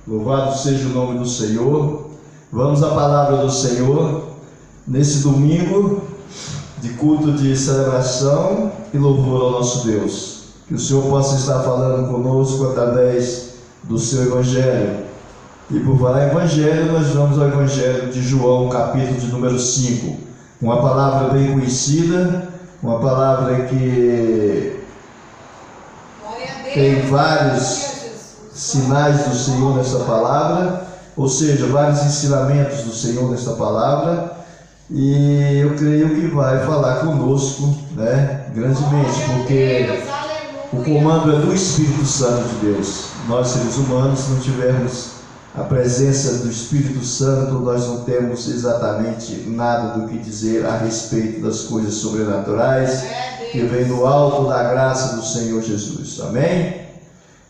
Louvado seja o nome do Senhor. Vamos à palavra do Senhor nesse domingo de culto de celebração e louvor ao nosso Deus. Que o Senhor possa estar falando conosco através do seu Evangelho. E por falar em Evangelho, nós vamos ao Evangelho de João, capítulo de número 5. Uma palavra bem conhecida, uma palavra que tem vários sinais do Senhor nessa palavra, ou seja, vários ensinamentos do Senhor nessa palavra, e eu creio que vai falar conosco, grandemente, porque o comando é do Espírito Santo de Deus. Nós, seres humanos, se não tivermos a presença do Espírito Santo, nós não temos exatamente nada do que dizer a respeito das coisas sobrenaturais que vem do alto da graça do Senhor Jesus. Amém?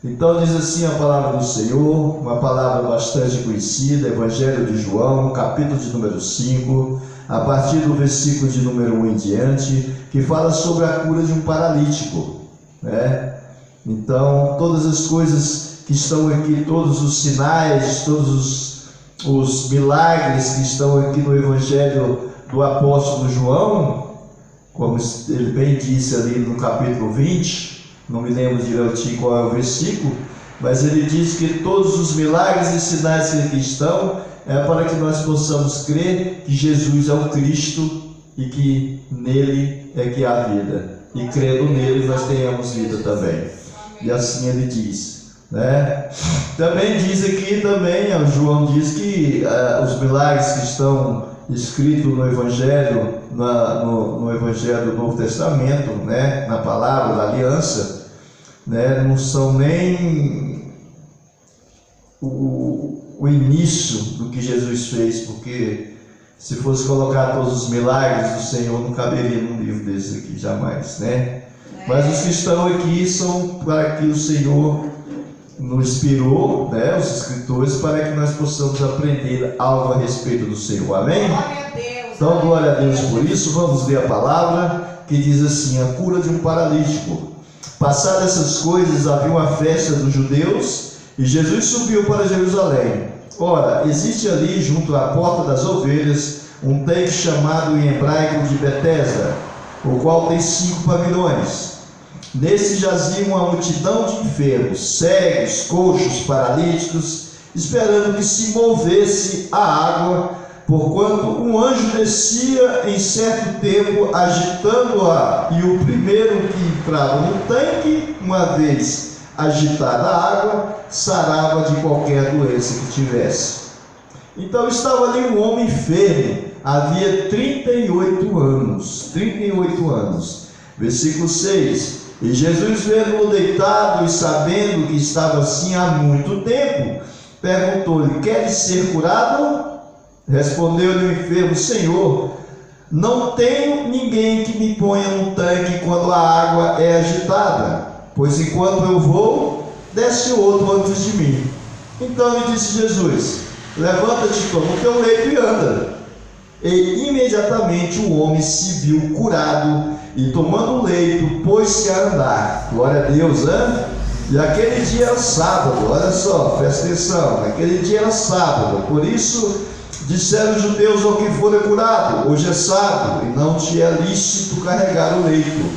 Então diz assim a palavra do Senhor, uma palavra bastante conhecida, Evangelho de João, capítulo de número 5, a partir do versículo de número 1 em diante, que fala sobre a cura de um paralítico, Então, todas as coisas que estão aqui, todos os sinais, todos os milagres que estão aqui no Evangelho do apóstolo João, como ele bem disse ali no capítulo 20, não me lembro direitinho qual é o versículo, mas ele diz que todos os milagres e sinais que aqui estão é para que nós possamos crer que Jesus é o Cristo e que nele é que há vida, e crendo nele nós tenhamos vida também. E assim ele diz, Também diz aqui, João diz que os milagres que estão escritos no Evangelho, no Evangelho do Novo Testamento, na palavra da aliança, não são nem o início do que Jesus fez, porque se fosse colocar todos os milagres do Senhor, não caberia num livro desse aqui, jamais, Mas os que estão aqui são para que o Senhor nos inspirou, os escritores, para que nós possamos aprender algo a respeito do Senhor. Amém? Glória a Deus. Então, glória a Deus por isso. Vamos ler a palavra que diz assim: a cura de um paralítico. Passadas essas coisas, havia uma festa dos judeus e Jesus subiu para Jerusalém. Ora, existe ali, junto à porta das ovelhas, um tanque chamado em hebraico de Betesda, o qual tem 5 pavilhões. Nesse jazia uma multidão de enfermos, cegos, coxos, paralíticos, esperando que se movesse a água, porquanto um anjo descia em certo tempo, agitando-a, e o primeiro que entrava no tanque, uma vez agitada a água, sarava de qualquer doença que tivesse. Então estava ali um homem enfermo, havia 38 anos. Versículo 6. E Jesus, vendo-o deitado e sabendo que estava assim há muito tempo, perguntou-lhe: queres ser curado? Respondeu-lhe o enfermo: Senhor, não tenho ninguém que me ponha no tanque quando a água é agitada, pois enquanto eu vou, desce outro antes de mim. Então lhe disse Jesus: levanta-te, toma o teu leito e anda. E imediatamente o homem se viu curado, e tomando o leito, pôs-se a andar. Glória a Deus, E aquele dia era sábado, olha só, presta atenção, aquele dia era sábado, por isso disseram os judeus ao que fora curado: hoje é sábado, e não te é lícito carregar o leito.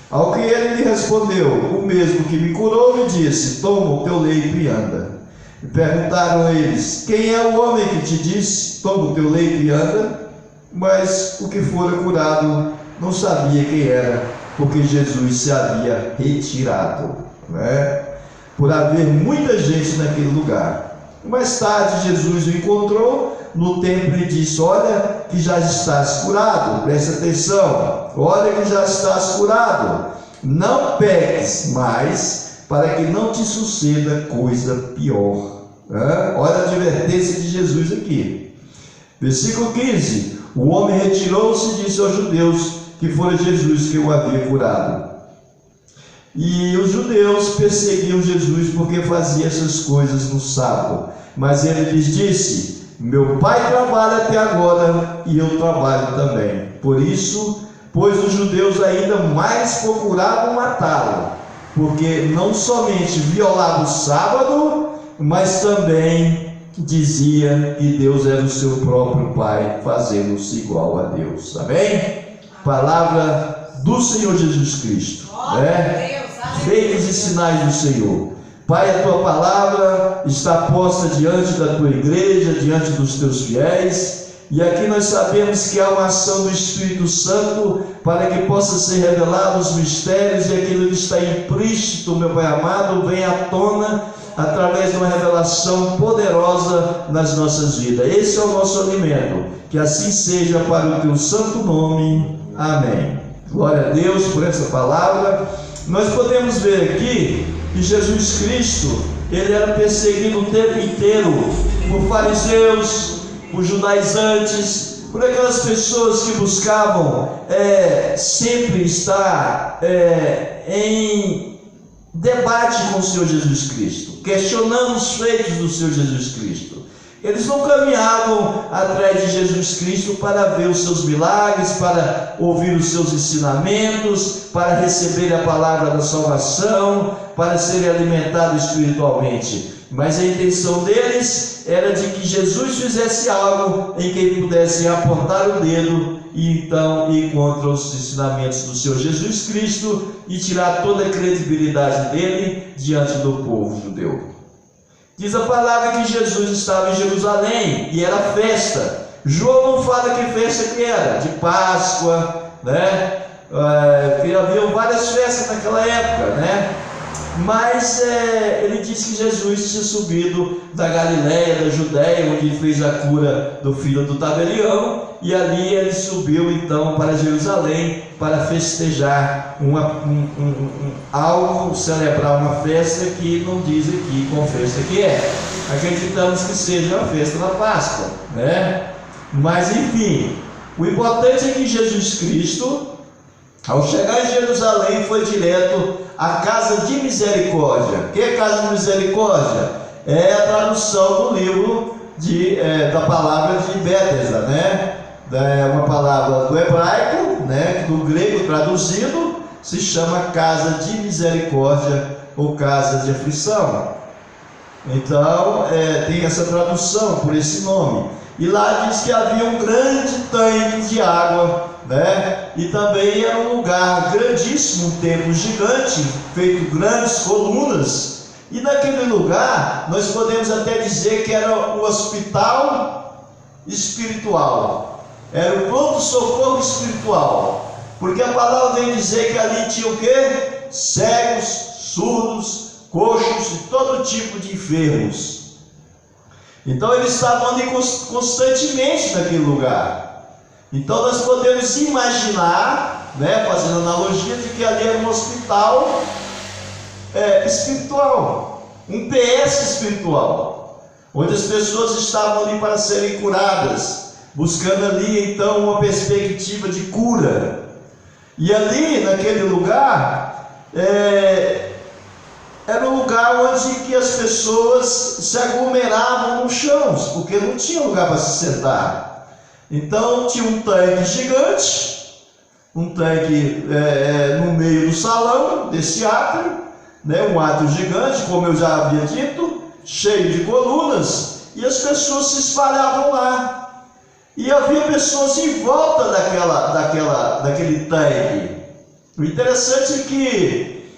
Ao que ele lhe respondeu: o mesmo que me curou me disse: toma o teu leito e anda. E perguntaram eles: quem é o homem que te disse: toma o teu leito e anda? Mas o que fora curado não sabia quem era, porque Jesus se havia retirado, por haver muita gente naquele lugar. Mais tarde Jesus o encontrou no templo e disse: olha que já estás curado. Presta atenção, olha que já estás curado, não peques mais, para que não te suceda coisa pior. Olha a advertência de Jesus aqui. Versículo 15. O homem retirou-se e disse aos judeus que fora Jesus que o havia curado. E os judeus perseguiam Jesus porque fazia essas coisas no sábado. Mas ele lhes disse: meu pai trabalha até agora e eu trabalho também. Por isso, pois os judeus ainda mais procuravam matá-lo, porque não somente violava o sábado, mas também dizia que Deus era o seu próprio Pai, fazendo-se igual a Deus. Amém? Palavra do Senhor Jesus Cristo, né? Feitos e sinais do Senhor. Pai, a tua palavra está posta diante da tua igreja, diante dos teus fiéis, e aqui nós sabemos que há uma ação do Espírito Santo para que possa ser revelado os mistérios, e aquilo que está implícito, meu Pai amado, venha à tona através de uma revelação poderosa nas nossas vidas. Esse é o nosso alimento, que assim seja para o teu santo nome. Amém. Glória a Deus por essa palavra. Nós podemos ver aqui que Jesus Cristo, ele era perseguido o tempo inteiro por fariseus, por judaizantes, por aquelas pessoas que buscavam sempre estar em debate com o Senhor Jesus Cristo, questionando os feitos do Senhor Jesus Cristo. Eles não caminhavam atrás de Jesus Cristo para ver os seus milagres, para ouvir os seus ensinamentos, para receber a palavra da salvação, para serem alimentados espiritualmente. Mas a intenção deles era de que Jesus fizesse algo em que ele pudesse apontar o dedo e então ir contra os ensinamentos do Senhor Jesus Cristo e tirar toda a credibilidade dele diante do povo judeu. Diz a palavra que Jesus estava em Jerusalém e era festa. João não fala que festa que era, de Páscoa, né? Que havia várias festas naquela época, né? Mas ele diz que Jesus tinha subido da Galiléia, da Judéia, onde ele fez a cura do filho do tabelião, e ali ele subiu então para Jerusalém para festejar algo, celebrar uma festa que não diz aqui qual festa que é. Acreditamos que seja a festa da Páscoa, né? Mas enfim, o importante é que Jesus Cristo, ao chegar em Jerusalém, foi direto à casa de misericórdia. O que é casa de misericórdia? É a tradução do livro da palavra de Bethesda, né? É uma palavra do hebraico, né? Do grego traduzido, se chama casa de misericórdia ou casa de aflição. Então, tem essa tradução por esse nome. E lá diz que havia um grande tanque de água, né? E também era um lugar grandíssimo, um templo gigante, feito grandes colunas. E naquele lugar, nós podemos até dizer que era o hospital espiritual. Era o pronto-socorro espiritual. Porque a palavra vem dizer que ali tinha o quê? Cegos, surdos, coxos e todo tipo de enfermos. Então eles estavam ali constantemente naquele lugar. Então nós podemos imaginar, né, fazendo analogia, de que ali era um hospital espiritual, um PS espiritual, onde as pessoas estavam ali para serem curadas, buscando ali então uma perspectiva de cura. E ali naquele lugar era um lugar onde que as pessoas se aglomeravam no chão, porque não tinha lugar para se sentar. Então tinha um tanque gigante, um tanque no meio do salão desse átrio, né, um átrio gigante, como eu já havia dito, cheio de colunas, e as pessoas se espalhavam lá. E havia pessoas em volta daquele tanque. O interessante é que,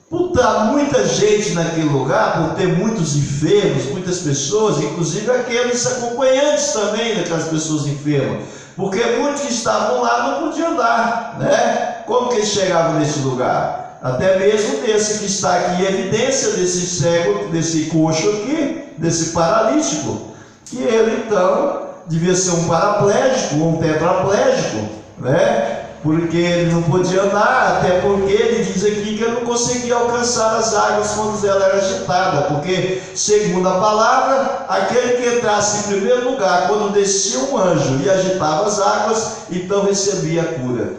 por estar muita gente naquele lugar, por ter muitos enfermos, muitas pessoas, inclusive aqueles acompanhantes também daquelas pessoas enfermas, porque muitos que estavam lá não podiam andar, né? Como que eles chegavam nesse lugar? Até mesmo desse que está aqui em evidência, desse cego, desse coxo aqui, desse paralítico, que ele então devia ser um paraplégico ou um tetraplégico, né? Porque ele não podia andar, até porque ele diz aqui que ele não conseguia alcançar as águas quando ela era agitada, porque, segundo a palavra, aquele que entrasse em primeiro lugar, quando descia um anjo e agitava as águas, então recebia a cura.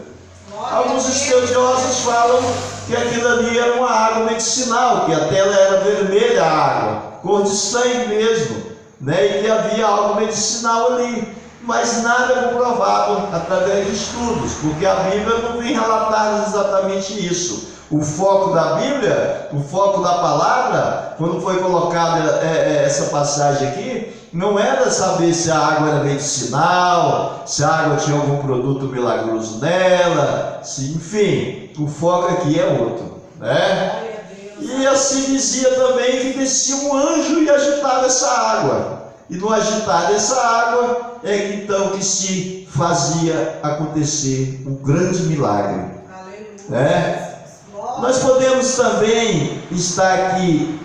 Alguns estudiosos falam que aquilo ali era uma água medicinal, que até ela era vermelha a água, cor de sangue mesmo, né? E que havia algo medicinal ali. Mas nada é comprovado através de estudos, porque a Bíblia não vem relatar exatamente isso. O foco da Bíblia, o foco da palavra, quando foi colocada essa passagem aqui, não era saber se a água era medicinal, se a água tinha algum produto milagroso nela, enfim, o foco aqui é outro, né? E assim dizia também que descia um anjo e agitava essa água. E no agitar dessa água é que então que se fazia acontecer um grande milagre. Né? Nós podemos também estar aqui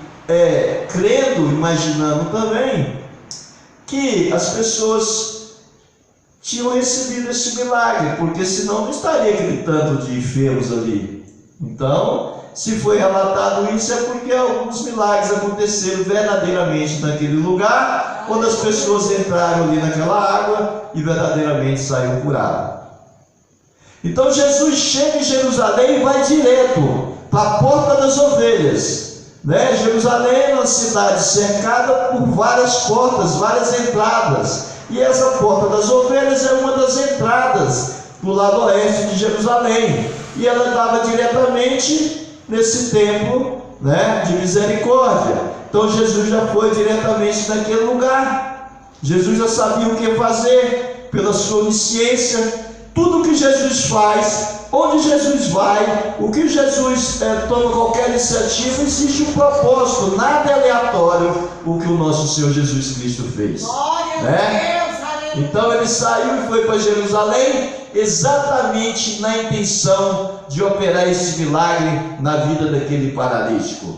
crendo, imaginando também, que as pessoas tinham recebido esse milagre, porque senão não estaria gritando de enfermos ali. Então, se foi relatado isso, é porque alguns milagres aconteceram verdadeiramente naquele lugar, quando as pessoas entraram ali naquela água e verdadeiramente saíram curadas. Então Jesus chega em Jerusalém e vai direto para a Porta das Ovelhas, né? Jerusalém é uma cidade cercada por várias portas, várias entradas, e essa Porta das Ovelhas é uma das entradas do lado oeste de Jerusalém, e ela dava diretamente nesse templo, né, de misericórdia. Então Jesus já foi diretamente naquele lugar. Jesus já sabia o que fazer pela sua onisciência. Tudo que Jesus faz, onde Jesus vai, o que Jesus toma qualquer iniciativa, existe um propósito, nada é aleatório o que o nosso Senhor Jesus Cristo fez. Glória né? a Deus, então ele saiu e foi para Jerusalém exatamente na intenção de operar esse milagre na vida daquele paralítico.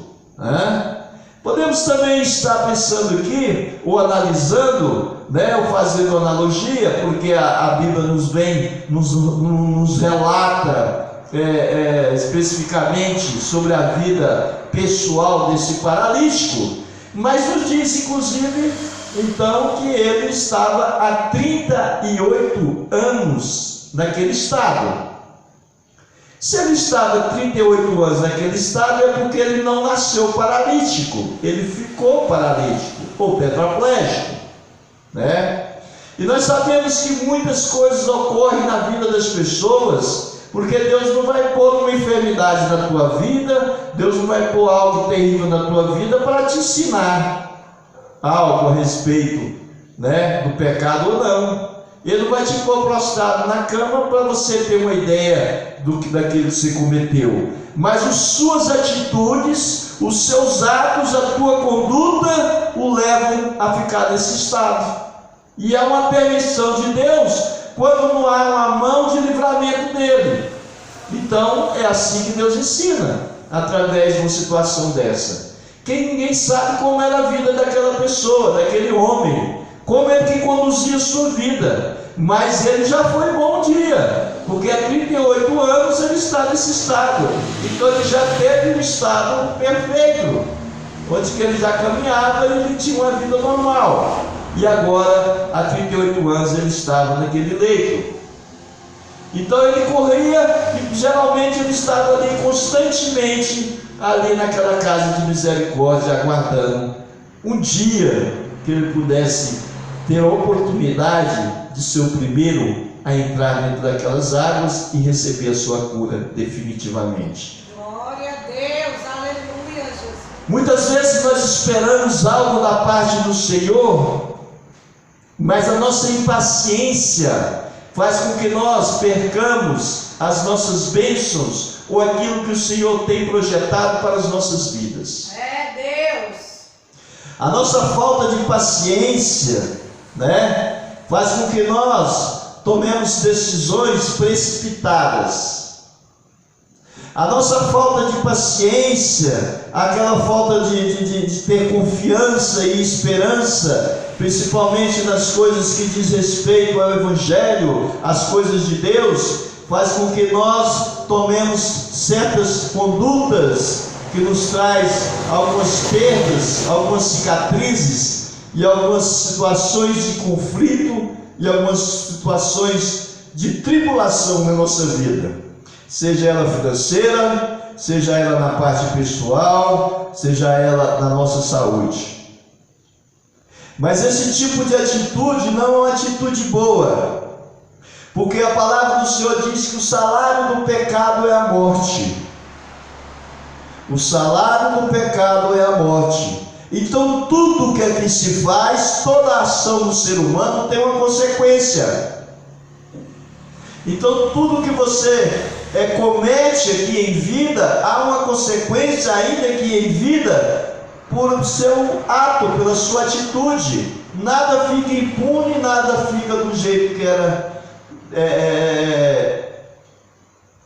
Podemos também estar pensando aqui, ou analisando, né, ou fazendo analogia, porque a Bíblia nos relata especificamente sobre a vida pessoal desse paralítico, mas nos diz inclusive então que ele estava há 38 anos naquele estado. Se ele estava 38 anos naquele estado, é porque ele não nasceu paralítico, ele ficou paralítico ou tetraplégico, né? E nós sabemos que muitas coisas ocorrem na vida das pessoas, porque Deus não vai pôr uma enfermidade na tua vida, Deus não vai pôr algo terrível na tua vida para te ensinar algo a respeito, né, do pecado ou não. Ele não vai te pôr prostrado na cama para você ter uma ideia daquilo que você cometeu, mas as suas atitudes, os seus atos, a tua conduta o levam a ficar nesse estado. E é uma permissão de Deus quando não há uma mão de livramento dele. Então é assim que Deus ensina, através de uma situação dessa. Quem ninguém sabe como era a vida daquela pessoa, daquele homem, como é que conduzia a sua vida, mas ele já foi bom dia, porque há 38 anos ele está nesse estado, então ele já teve um estado perfeito, onde que ele já caminhava e ele tinha uma vida normal, e agora há 38 anos ele estava naquele leito. Então ele corria e geralmente ele estava ali constantemente, ali naquela casa de misericórdia, aguardando um dia que ele pudesse ter a oportunidade de ser o primeiro a entrar dentro daquelas águas e receber a sua cura definitivamente. Glória a Deus, aleluia, Jesus. Muitas vezes nós esperamos algo da parte do Senhor, mas a nossa impaciência faz com que nós percamos as nossas bênçãos ou aquilo que o Senhor tem projetado para as nossas vidas. É Deus. A nossa falta de paciência, né, faz com que nós tomemos decisões precipitadas. A nossa falta de paciência, aquela falta de ter confiança e esperança, principalmente nas coisas que diz respeito ao Evangelho, às coisas de Deus, faz com que nós tomemos certas condutas que nos traz algumas perdas, algumas cicatrizes e algumas situações de conflito e algumas situações de tribulação na nossa vida, seja ela financeira, seja ela na parte pessoal, seja ela na nossa saúde. Mas esse tipo de atitude não é uma atitude boa, porque a palavra do Senhor diz que o salário do pecado é a morte. O salário do pecado é a morte. Então tudo que se faz, toda ação do ser humano tem uma consequência. Então tudo que você comete aqui em vida, há uma consequência ainda que em vida, por seu ato, pela sua atitude. Nada fica impune, nada fica do jeito que era,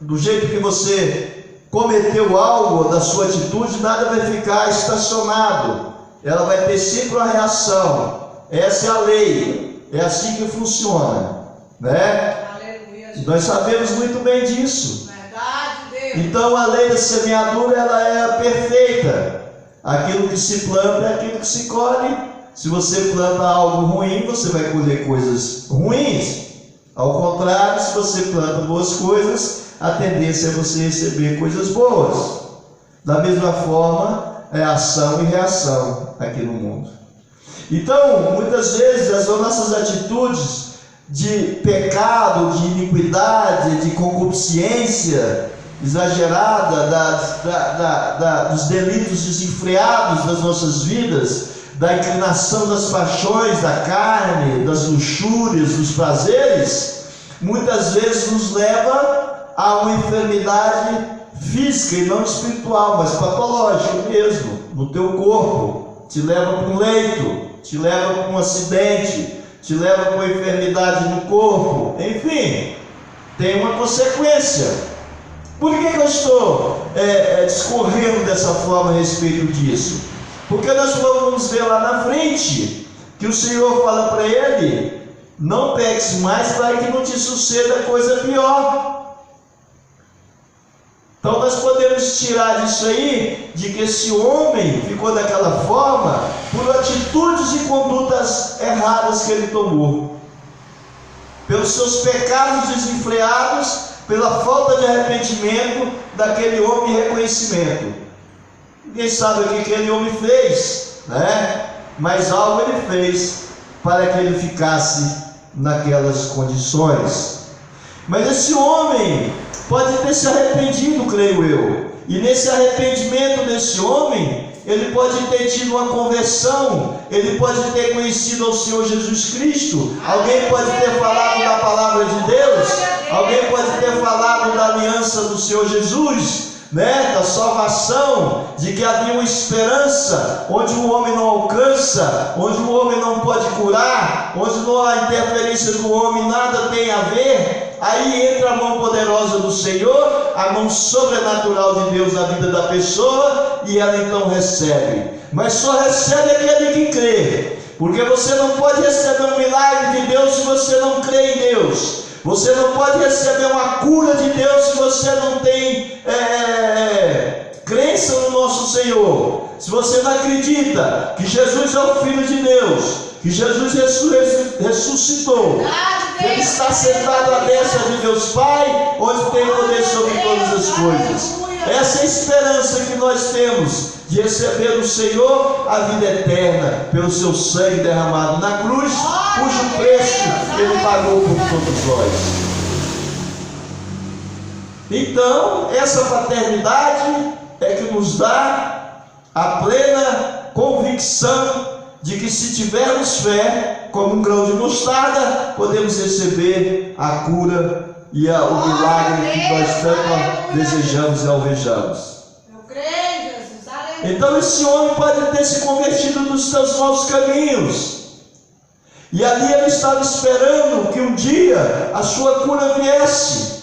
do jeito que você cometeu algo da sua atitude, nada vai ficar estacionado. Ela vai ter sempre uma reação. Essa é a lei, é assim que funciona, né? Aleluia, nós sabemos muito bem disso. Verdade, Deus. Então a lei da semeadura, ela é perfeita. Aquilo que se planta é aquilo que se colhe. Se você planta algo ruim, você vai colher coisas ruins. Ao contrário, se você planta boas coisas, a tendência é você receber coisas boas. Da mesma forma, é ação e reação aqui no mundo. Então, muitas vezes, as nossas atitudes de pecado, de iniquidade, de concupiscência exagerada, dos delitos desenfreados das nossas vidas, da inclinação das paixões, da carne, das luxúrias, dos prazeres, muitas vezes nos leva a uma enfermidade física e não espiritual, mas patológica mesmo, no teu corpo. Te leva para um leito, te leva para um acidente, te leva para uma enfermidade no corpo, enfim, tem uma consequência. Por que eu estou discorrendo dessa forma a respeito disso? Porque nós vamos ver lá na frente que o Senhor fala para ele: não peques mais para que não te suceda coisa pior. Então nós podemos tirar disso aí, de que esse homem ficou daquela forma por atitudes e condutas erradas que ele tomou, pelos seus pecados desenfreados, pela falta de arrependimento daquele homem e reconhecimento. Ninguém sabe o que aquele homem fez, né? Mas algo ele fez para que ele ficasse naquelas condições. Mas esse homem pode ter se arrependido, creio eu, e nesse arrependimento desse homem, ele pode ter tido uma conversão, ele pode ter conhecido ao Senhor Jesus Cristo. Alguém pode ter falado da palavra de Deus, alguém pode ter falado da aliança do Senhor Jesus, né? Da salvação, de que havia uma esperança onde o homem não alcança, onde o homem não pode curar, onde não há interferência do homem, nada tem a ver. Aí entra a mão poderosa do Senhor, a mão sobrenatural de Deus na vida da pessoa, e ela então recebe. Mas só recebe aquele que crê, porque você não pode receber um milagre de Deus se você não crê em Deus. Você não pode receber uma cura de Deus se você não tem crença no nosso Senhor. Se você não acredita que Jesus é o Filho de Deus, que Jesus ressuscitou, que Ele está sentado à destra de Deus Pai, onde tem poder sobre todas as coisas. Essa é a esperança que nós temos de receber do Senhor a vida eterna, pelo seu sangue derramado na cruz, cujo preço Ele pagou por todos nós. Então, essa paternidade é que nos dá a plena convicção de que, se tivermos fé, como um grão de mostarda, podemos receber a cura e o milagre que nós tanto desejamos e alvejamos. Então esse homem pode ter se convertido dos seus maus caminhos, e ali ele estava esperando que um dia a sua cura viesse.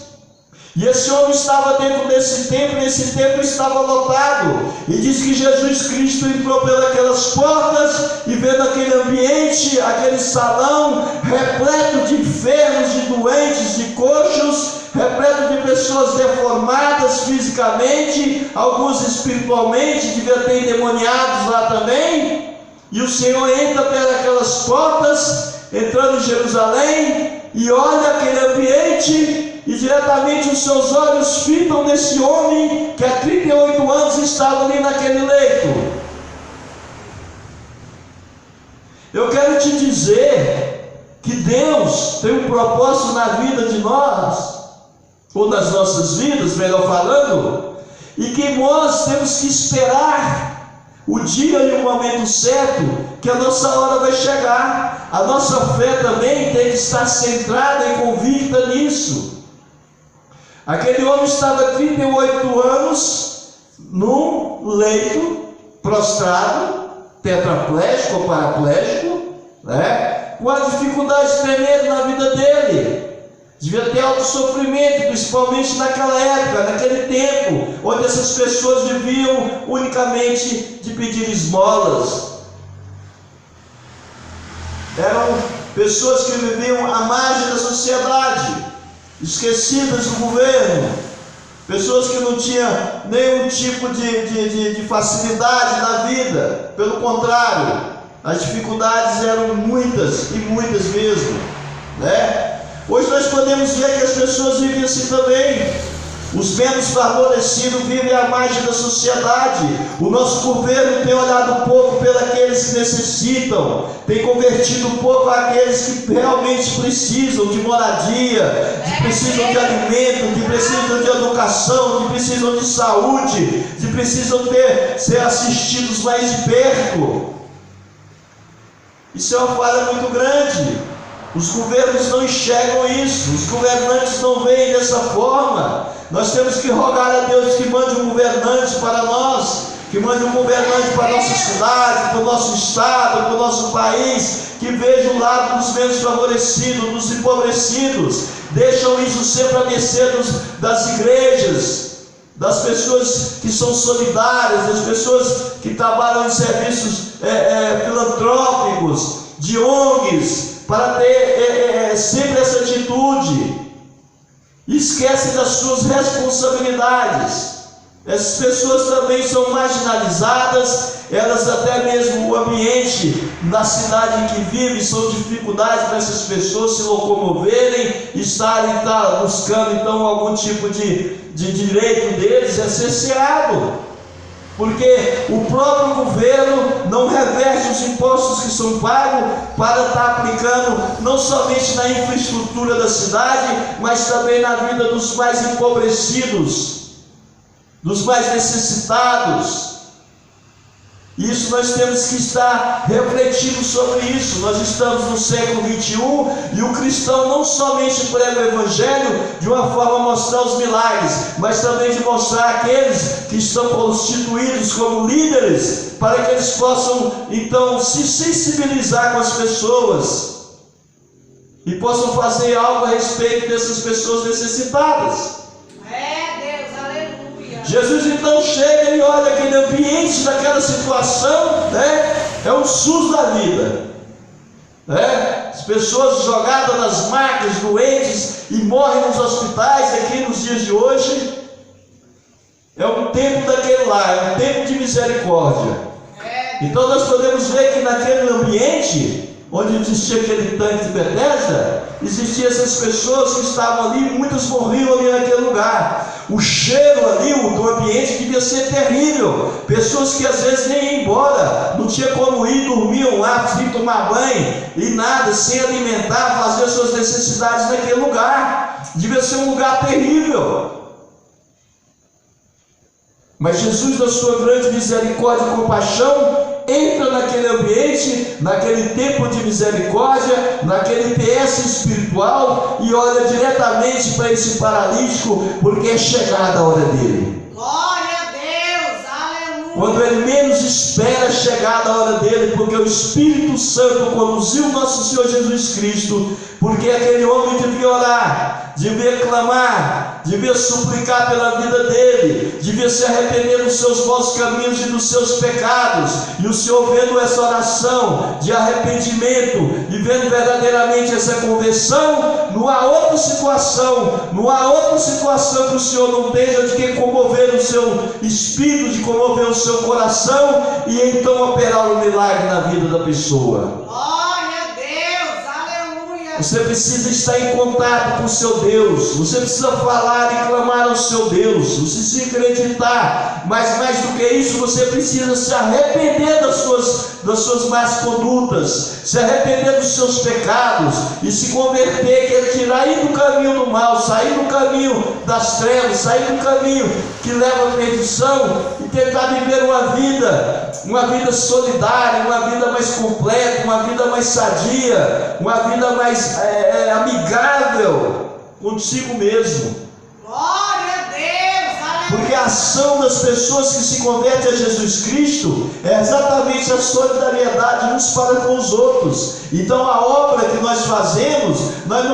E esse homem estava dentro desse templo, e esse templo estava lotado. E diz que Jesus Cristo entrou pelas portas, e vendo aquele ambiente, aquele salão repleto de enfermos, de doentes, de coxos, repleto de pessoas deformadas fisicamente, alguns espiritualmente, devia ter endemoniados lá também. E o Senhor entra pelas portas, entrando em Jerusalém, e olha aquele ambiente, e diretamente os seus olhos fitam nesse homem que há 38 anos estava ali naquele leito. Eu quero te dizer que Deus tem um propósito na vida de nós, ou nas nossas vidas, melhor falando, e que nós temos que esperar o dia e o momento certo, que a nossa hora vai chegar. A nossa fé também tem que estar centrada e convicta nisso. Aquele homem estava 38 anos num leito, prostrado, tetraplégico ou paraplégico, com a dificuldade tremenda na vida dele. Devia ter alto sofrimento, principalmente naquela época, naquele tempo, onde essas pessoas viviam unicamente de pedir esmolas. Eram pessoas que viviam à margem da sociedade, esquecidas do governo, pessoas que não tinham nenhum tipo de facilidade na vida. Pelo contrário, as dificuldades eram muitas e muitas mesmo, Hoje nós podemos ver que as pessoas vivem assim também. Os menos favorecidos vivem à margem da sociedade. O nosso governo tem olhado pouco pelos que necessitam, tem convertido pouco aqueles que realmente precisam de moradia, que precisam de alimento, que precisam de educação, que precisam de saúde, que precisam ser assistidos mais de perto. Isso é uma falha muito grande. Os governos não enxergam isso, os governantes não veem dessa forma. Nós temos que rogar a Deus que mande um governante para nós, que mande um governante para a nossa cidade, para o nosso estado, para o nosso país, que veja o lado dos menos favorecidos, dos empobrecidos. Deixam isso sempre a mercê das igrejas, das pessoas que são solidárias, das pessoas que trabalham em serviços filantrópicos, de ONGs, para ter sempre essa atitude. Esquecem das suas responsabilidades. Essas pessoas também são marginalizadas, elas até mesmo o ambiente na cidade em que vivem são dificuldades para essas pessoas se locomoverem, estarem buscando então algum tipo de direito deles é cerceado. Porque o próprio governo não reverte os impostos que são pagos para estar aplicando não somente na infraestrutura da cidade, mas também na vida dos mais empobrecidos, dos mais necessitados. Isso nós temos que estar refletindo sobre isso. Nós estamos no século 21 e o cristão não somente prega o evangelho de uma forma a mostrar os milagres, mas também de mostrar aqueles que estão constituídos como líderes, para que eles possam então se sensibilizar com as pessoas e possam fazer algo a respeito dessas pessoas necessitadas. Jesus então chega e olha aquele ambiente daquela situação, é um SUS da vida, as pessoas jogadas nas macas, doentes e morrem nos hospitais aqui nos dias de hoje. É um tempo daquele lá, é um tempo de misericórdia. Então nós podemos ver que naquele ambiente onde existia aquele tanque de Betesda, existiam essas pessoas que estavam ali, muitas morriam ali naquele lugar. O cheiro ali, do ambiente devia ser terrível. Pessoas que às vezes nem iam embora, não tinha como ir, dormiam lá, sem tomar banho e nada, sem alimentar, fazer as suas necessidades naquele lugar. Devia ser um lugar terrível. Mas Jesus, na sua grande misericórdia e compaixão, entra naquele ambiente, naquele tempo de misericórdia, naquele PS espiritual e olha diretamente para esse paralítico, porque é chegada a hora dele. Glória a Deus, aleluia. Quando ele menos espera, é chegada a hora dele, porque o Espírito Santo conduziu nosso Senhor Jesus Cristo, porque aquele homem devia orar, devia clamar, devia suplicar pela vida dele, devia se arrepender dos seus maus caminhos e dos seus pecados. E o Senhor, vendo essa oração de arrependimento e vendo verdadeiramente essa conversão, não há outra situação que o Senhor não tenha de que comover o seu espírito, de comover o seu coração e então operar um milagre na vida da pessoa. Você precisa estar em contato com o seu Deus. Você precisa falar e clamar ao seu Deus. Você precisa acreditar. Mas mais do que isso, você precisa se arrepender das suas más condutas, se arrepender dos seus pecados e se converter, que é tirar do caminho do mal, sair do caminho das trevas, sair do caminho que leva à perdição e tentar viver uma vida solidária, uma vida mais completa, uma vida mais sadia, uma vida mais amigável consigo mesmo. Glória a Deus, aleluia. Porque a ação das pessoas que se convertem a Jesus Cristo é exatamente a solidariedade uns para com os outros. Então a obra que nós não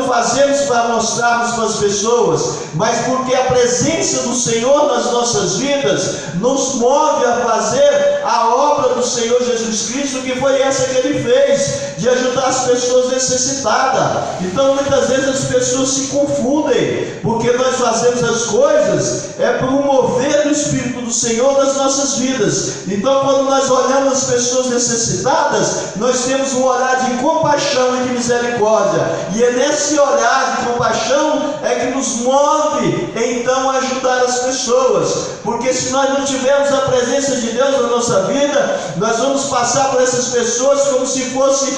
fazemos para mostrarmos para as pessoas, mas porque a presença do Senhor nas nossas vidas nos move a fazer a obra do Senhor Jesus Cristo, que foi essa que Ele fez, de ajudar as pessoas necessitadas. Então muitas vezes as pessoas se confundem, porque nós fazemos as coisas por um mover do Espírito do Senhor nas nossas vidas. Então quando nós olhamos as pessoas necessitadas, nós temos um olhar de compaixão e de misericórdia, e é nesse olhar de compaixão que nos move então a ajudar as pessoas. Porque se nós não tivermos a presença de Deus na nossa vida, nós vamos passar por essas pessoas como se fosse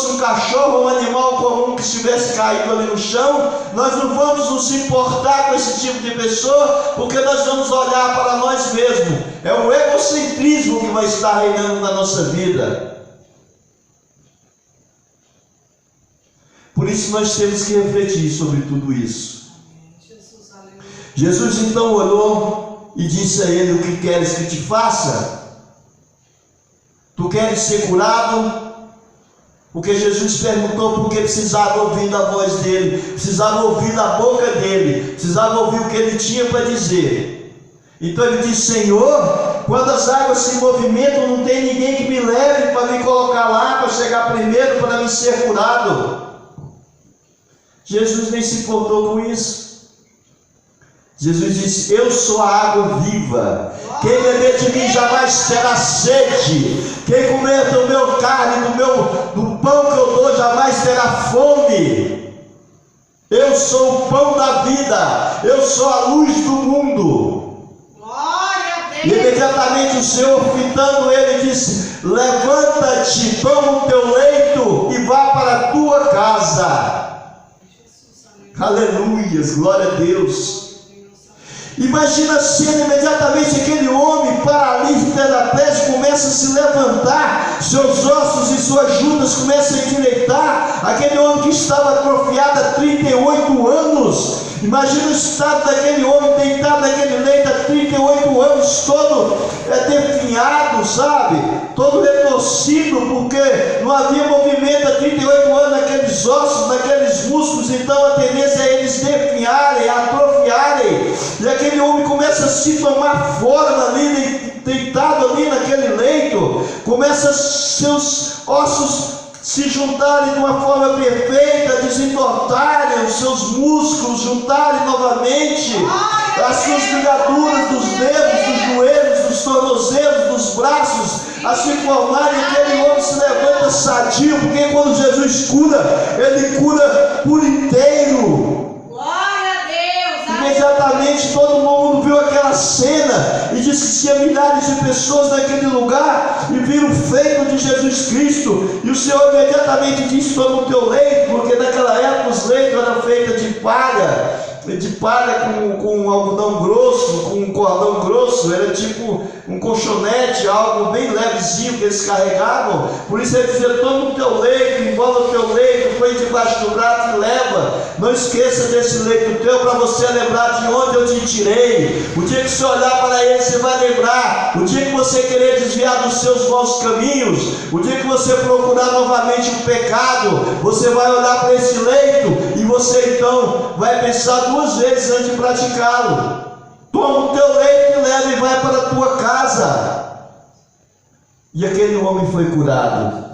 um cachorro ou um animal comum que estivesse caído ali no chão. Nós não vamos nos importar com esse tipo de pessoa, porque nós vamos olhar para nós mesmos. É o egocentrismo que vai estar reinando na nossa vida. Por isso nós temos que refletir sobre tudo isso. Jesus então olhou e disse a ele: o que queres que te faça? Tu queres ser curado? Porque Jesus perguntou porque precisava ouvir a voz dele, precisava ouvir a boca dele, precisava ouvir o que ele tinha para dizer. Então ele disse: Senhor, quando as águas se movimentam, não tem ninguém que me leve para me colocar lá, para chegar primeiro, para me ser curado. Jesus nem se importou com isso. Jesus disse: eu sou a água viva. Quem beber de mim jamais terá sede. Quem comer do meu carne, do pão que eu dou, jamais terá fome. Eu sou o pão da vida. Eu sou a luz do mundo. Glória a Deus. E imediatamente o Senhor, fitando ele, disse: levanta-te, toma o teu leito e vá para a tua casa. Aleluias, glória a Deus. Imagina a cena: imediatamente aquele homem paralítico, tetraplégico, começa a se levantar, seus ossos e suas juntas começam a endireitar. Aquele homem que estava atrofiado há 38 anos, imagina o estado daquele homem deitado naquele leito há 38 anos, todo definhado, sabe? Todo retorcido, porque não havia movimento há 38 anos naqueles ossos, naqueles músculos. Então a tendência é eles definharem, atrofiarem. E aquele homem começa a se tomar forma ali, deitado ali naquele leito, começa seus ossos se juntarem de uma forma perfeita, desentortarem os seus músculos, juntarem novamente as suas ligaduras dos dedos, dos joelhos, dos tornozelos, dos braços, a se formarem. Aquele homem se levanta sadio, porque quando Jesus cura, Ele cura por inteiro. Imediatamente todo mundo viu aquela cena e disse que tinha milhares de pessoas naquele lugar e viram o feito de Jesus Cristo. E o Senhor imediatamente disse: toma o teu leito, porque naquela época os leitos eram feitos de palha com algodão grosso, com um cordão grosso. Era tipo um colchonete, algo bem levezinho que eles carregavam. Por isso ele dizia: toma o teu leito, envolva o teu leito, põe debaixo do braço e leva. Não esqueça desse leito teu, para você lembrar de onde eu te tirei. O dia que você olhar para ele, você vai lembrar. O dia que você querer desviar dos seus maus caminhos, o dia que você procurar novamente o pecado, você vai olhar para esse leito e você então vai pensar duas vezes antes de praticá-lo. Toma o teu leito e leva e vai para a tua casa. E aquele homem foi curado,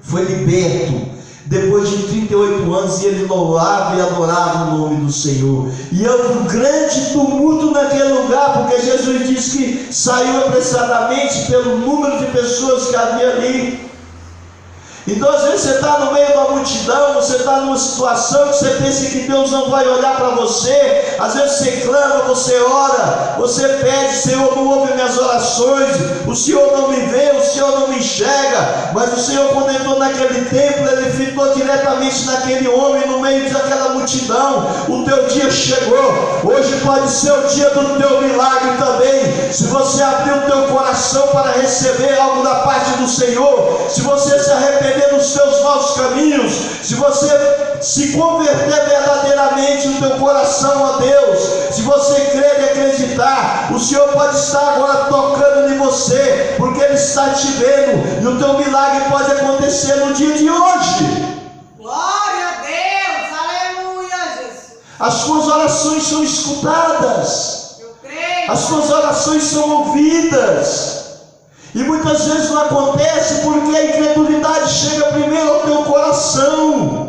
foi liberto, depois de 38 anos, e ele louvava e adorava o nome do Senhor. E houve um grande tumulto naquele lugar, porque Jesus disse que saiu apressadamente pelo número de pessoas que havia ali. Então às vezes você está no meio da multidão, você está numa situação que você pensa que Deus não vai olhar para você. Às vezes você clama, você ora, você pede: Senhor, não ouve minhas orações, o Senhor não me vê, o Senhor não me enxerga. Mas o Senhor, quando entrou naquele templo, Ele fitou diretamente naquele homem, no meio daquela multidão. O teu dia chegou. Hoje pode ser o dia do teu milagre também. Se você abrir o teu coração para receber algo da parte do Senhor, se você se arrepender dos seus maus caminhos, se você se converter verdadeiramente no teu coração a Deus, se você crer e acreditar, o Senhor pode estar agora tocando em você, porque Ele está te vendo, e o teu milagre pode acontecer no dia de hoje. Glória a Deus, aleluia, Jesus. As suas orações são escutadas, Eu creio. as suas orações são ouvidas. E muitas vezes não acontece porque a incredulidade chega primeiro ao teu coração.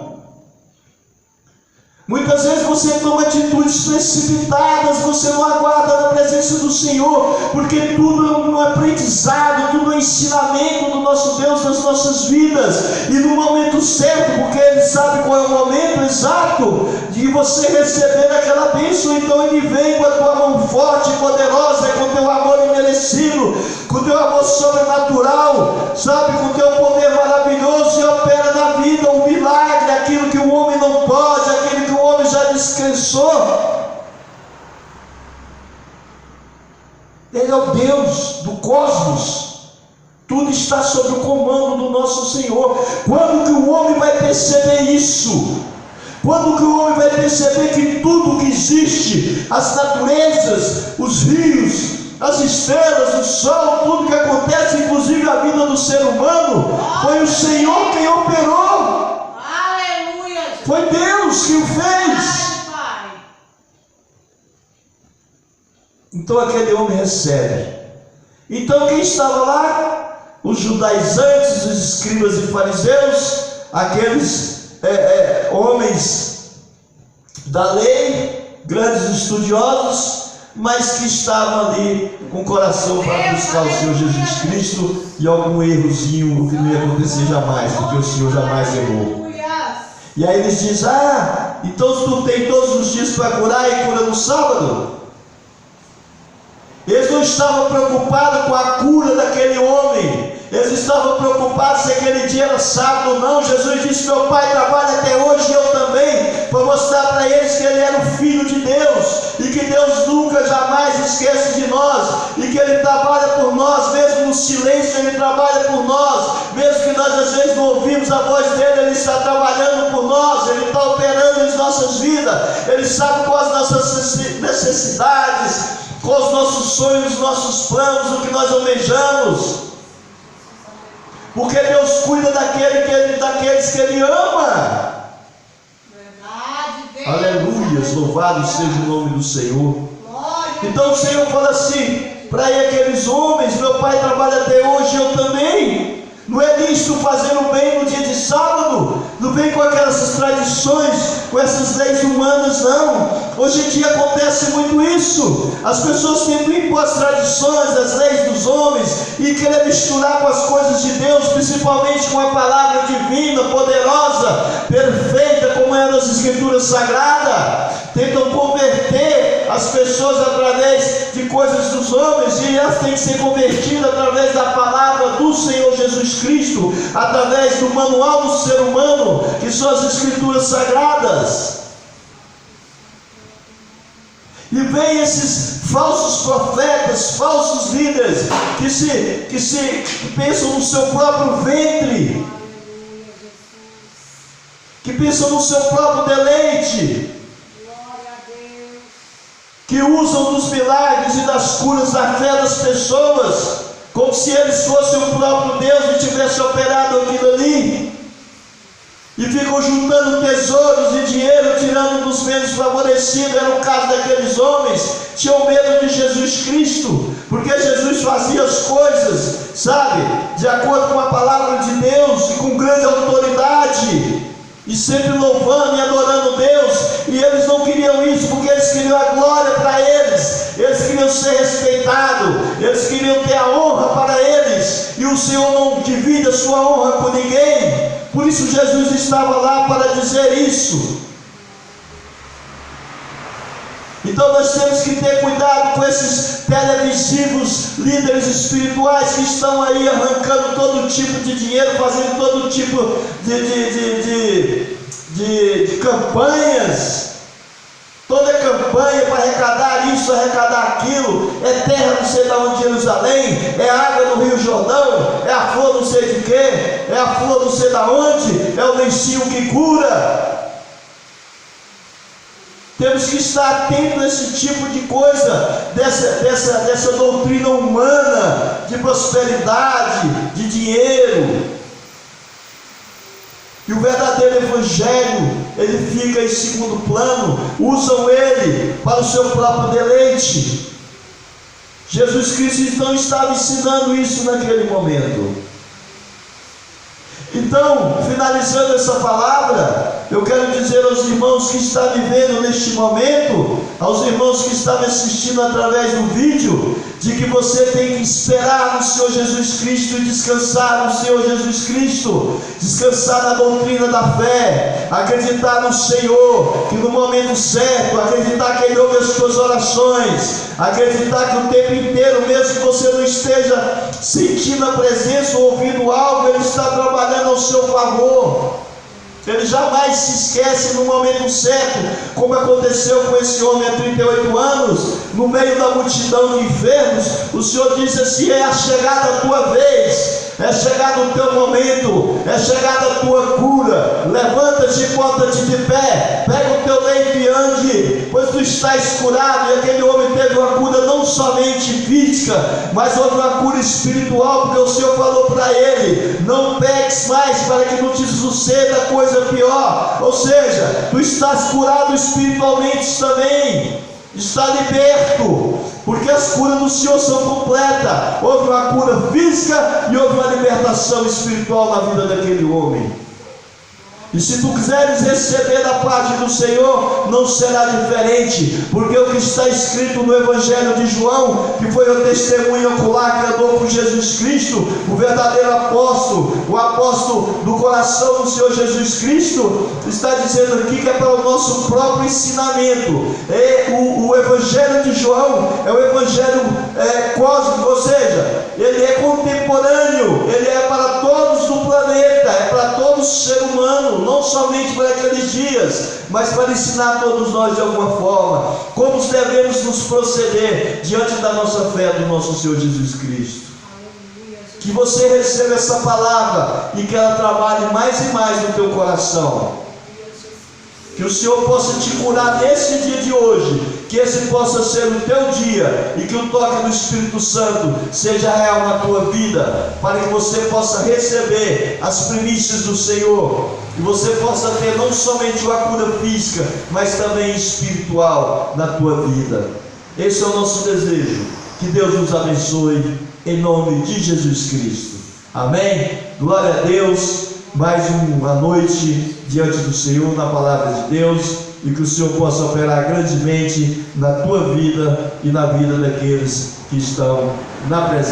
Muitas vezes você toma atitudes precipitadas, você não aguarda na presença do Senhor, porque tudo é um aprendizado, tudo é um ensinamento do nosso Deus nas nossas vidas. E no momento certo, porque Ele sabe qual é o momento exato de você receber aquela bênção, então Ele vem com a tua mão forte e poderosa, com o teu amor imerecido, com o teu amor sobrenatural, sabe, com o teu poder maravilhoso, e opera na vida um milagre, aquilo que o homem não pode, aquilo que o homem já descansou. Ele é o Deus do cosmos, tudo está sob o comando do nosso Senhor. Quando que o homem vai perceber isso? Quando que o homem vai perceber que tudo que existe, as naturezas, os rios, as estrelas, o sol, tudo que acontece, inclusive a vida do ser humano, foi o Senhor quem operou? Aleluia, Jesus. Foi Deus que o fez. Pai. Então aquele homem recebe. Então quem estava lá? Os judaizantes, os escribas e fariseus, aqueles homens da lei, grandes estudiosos, mas que estavam ali com o coração para buscar o Senhor Jesus Cristo, e algum errozinho que não ia acontecer jamais, porque o Senhor jamais errou. E aí eles dizem: então tu tem todos os dias para curar e cura no sábado? Eles não estavam preocupados com a cura daquele homem, eles estavam preocupados se aquele dia era sábado ou não. Jesus disse: meu Pai trabalha até hoje e eu também, para mostrar para eles que Ele era o Filho de Deus, e que Deus nunca, jamais esquece de nós, e que Ele trabalha por nós, mesmo no silêncio Ele trabalha por nós, mesmo que nós às vezes não ouvimos a voz dEle, Ele está trabalhando por nós, Ele está operando em nossas vidas, Ele sabe quais as nossas necessidades, com os nossos sonhos, os nossos planos, o que nós almejamos, porque Deus cuida daqueles que Ele ama. Verdade, Deus. Aleluia, louvado seja o nome do Senhor. Glória. Então o Senhor fala assim para aqueles homens: meu Pai trabalha até hoje, eu também. Não é lícito fazer o bem no dia de sábado, não vem com aquelas tradições, com essas leis humanas, não. Hoje em dia acontece muito isso, as pessoas tentam impor as tradições, as leis dos homens, e querer misturar com as coisas de Deus, principalmente com a palavra divina, poderosa, perfeita, como é nas Escrituras Sagradas. Tentam converter as pessoas através de coisas dos homens, e elas têm que ser convertidas através da palavra do Senhor Jesus Cristo, através do manual do ser humano, que são as Escrituras Sagradas. E vem esses falsos profetas, falsos líderes, que pensam no seu próprio ventre, que pensam no seu próprio deleite, que usam dos milagres e das curas da fé das pessoas, como se eles fossem o próprio Deus e tivesse operado aquilo ali, e ficam juntando tesouros e dinheiro, tirando dos menos favorecidos. Era o caso daqueles homens, tinham medo de Jesus Cristo, porque Jesus fazia as coisas, sabe, de acordo com a palavra de Deus, e com grande autoridade, e sempre louvando e adorando Deus. E eles não queriam isso, porque eles queriam a glória para eles, eles queriam ser respeitados, eles queriam ter a honra para eles. E o Senhor não divide a sua honra com ninguém. Por isso Jesus estava lá para dizer isso. Então nós temos que ter cuidado com esses televisivos líderes espirituais que estão aí arrancando todo tipo de dinheiro, fazendo todo tipo de campanhas. Toda campanha para arrecadar isso, arrecadar aquilo, é terra não sei de onde, Jerusalém, é água do Rio Jordão, é a flor não sei de quê, é a flor não sei de onde, é o lencinho que cura. Temos que estar atentos a esse tipo de coisa, dessa doutrina humana, de prosperidade, de dinheiro. E o verdadeiro evangelho, ele fica em segundo plano, usam ele para o seu próprio deleite. Jesus Cristo não estava ensinando isso naquele momento. Então, finalizando essa palavra, eu quero dizer aos irmãos que estão vivendo neste momento, aos irmãos que estão me assistindo através do vídeo, de que você tem que esperar no Senhor Jesus Cristo e descansar no Senhor Jesus Cristo, descansar na doutrina da fé, acreditar no Senhor, que no momento certo, acreditar que Ele ouve as suas orações, acreditar que o tempo inteiro, mesmo que você não esteja sentindo a presença ou ouvindo algo, Ele está trabalhando ao seu favor. Ele jamais se esquece no momento certo, como aconteceu com esse homem há 38 anos, no meio da multidão de enfermos. O Senhor disse assim: é a chegada a tua vez, é chegado o teu momento, é chegada a tua cura. Levanta-te e bota-te de pé, pega o teu leito e ande, pois tu estás curado. E aquele homem teve uma cura não somente física, mas houve uma cura espiritual, porque o Senhor falou para ele: não peques mais, para que não te suceda coisa pior. Ou seja, tu estás curado espiritualmente também, está liberto, porque as curas do Senhor são completas. Houve uma cura física e houve uma libertação espiritual na vida daquele homem. E se tu quiseres receber da parte do Senhor, não será diferente, porque o que está escrito no Evangelho de João, que foi o testemunho ocular que andou com Jesus Cristo, o verdadeiro apóstolo, o apóstolo do coração do Senhor Jesus Cristo, está dizendo aqui que é para o nosso próprio ensinamento. O Evangelho de João é o Evangelho cósmico, ou seja, ele é contemporâneo, ele é para todos do planeta, é para todo ser humano, não somente para aqueles dias, mas para ensinar a todos nós de alguma forma como devemos nos proceder diante da nossa fé do nosso Senhor Jesus Cristo. Que você receba essa palavra e que ela trabalhe mais e mais no teu coração. Que o Senhor possa te curar nesse dia de hoje, que esse possa ser o teu dia, e que o toque do Espírito Santo seja real na tua vida, para que você possa receber as primícias do Senhor, e você possa ter não somente uma cura física, mas também espiritual na tua vida. Esse é o nosso desejo. Que Deus nos abençoe, em nome de Jesus Cristo. Amém? Glória a Deus. Mais uma noite diante do Senhor na palavra de Deus, e que o Senhor possa operar grandemente na tua vida e na vida daqueles que estão na presença.